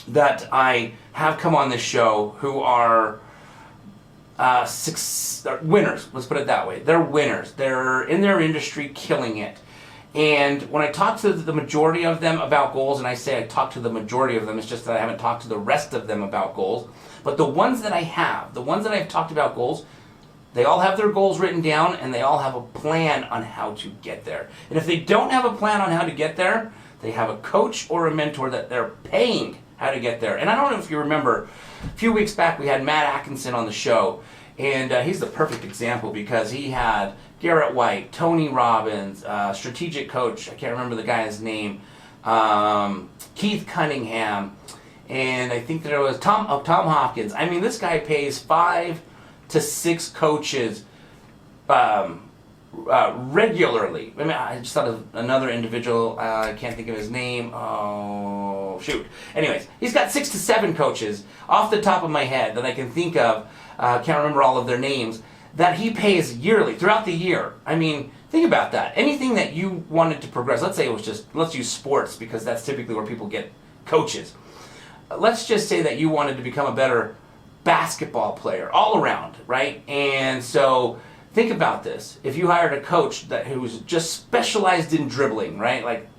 that I have come on this show who are winners, let's put it that way. They're winners. They're in their industry killing it. And when I talk to the majority of them about goals, and I say I talk to the majority of them, it's just that I haven't talked to the rest of them about goals. But the ones that I have, the ones that I've talked about goals, they all have their goals written down and they all have a plan on how to get there. And if they don't have a plan on how to get there, they have a coach or a mentor that they're paying how to get there. And I don't know if you remember, a few weeks back we had Matt Atkinson on the show, and he's the perfect example because he had Garrett White, Tony Robbins, strategic coach, I can't remember the guy's name, Keith Cunningham, and I think there was Tom Hopkins. I mean, this guy pays 5 to 6 coaches regularly. I mean, I just thought of another individual, I can't think of his name, oh shoot. Anyways, he's got 6 to 7 coaches off the top of my head that I can think of, can't remember all of their names, that he pays yearly, throughout the year. I mean, think about that. Anything that you wanted to progress, let's say it was just, let's use sports because that's typically where people get coaches. Let's just say that you wanted to become a better basketball player all around, right? And so think about this. If you hired a coach who was just specialized in dribbling, right? Like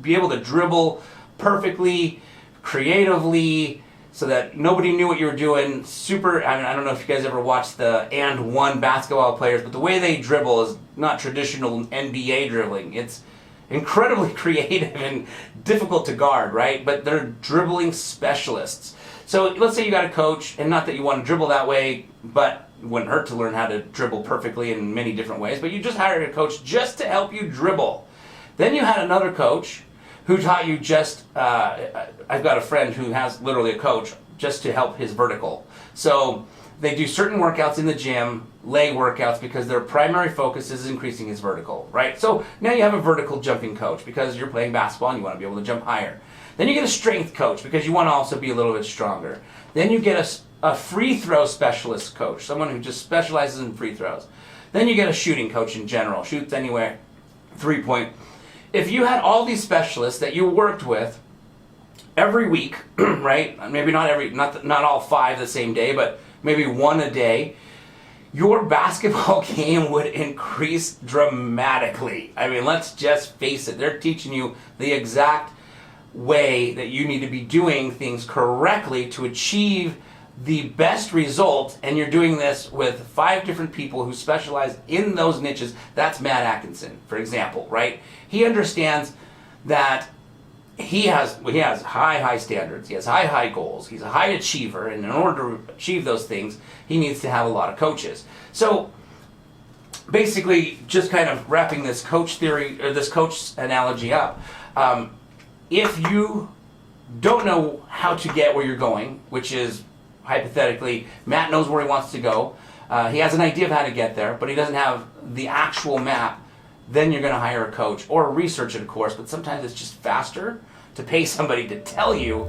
be able to dribble perfectly, creatively, so that nobody knew what you were doing. Super, I mean, I don't know if you guys ever watched the and one basketball players, but the way they dribble is not traditional NBA dribbling. It's incredibly creative and difficult to guard, right? But they're dribbling specialists. So let's say you got a coach, and not that you want to dribble that way, but it wouldn't hurt to learn how to dribble perfectly in many different ways, but you just hired a coach just to help you dribble. Then you had another coach who taught you just, I've got a friend who has literally a coach just to help his vertical. So they do certain workouts in the gym, leg workouts, because their primary focus is increasing his vertical, right? So now you have a vertical jumping coach because you're playing basketball and you want to be able to jump higher. Then you get a strength coach because you want to also be a little bit stronger. Then you get a free throw specialist coach, someone who just specializes in free throws. Then you get a shooting coach in general, shoots anywhere, 3-point. If you had all these specialists that you worked with every week, right? Maybe not all 5 the same day, but maybe 1 a day, your basketball game would increase dramatically. I mean, let's just face it. They're teaching you the exact way that you need to be doing things correctly to achieve the best result, and you're doing this with 5 different people who specialize in those niches. That's Matt Atkinson, for example, right? He understands that he has high standards, he has high goals, he's a high achiever, and in order to achieve those things, he needs to have a lot of coaches. So basically, just kind of wrapping this coach theory, or this coach analogy up, if you don't know how to get where you're going, which is hypothetically, Matt knows where he wants to go, he has an idea of how to get there, but he doesn't have the actual map, then you're going to hire a coach or research it, of course, but sometimes it's just faster to pay somebody to tell you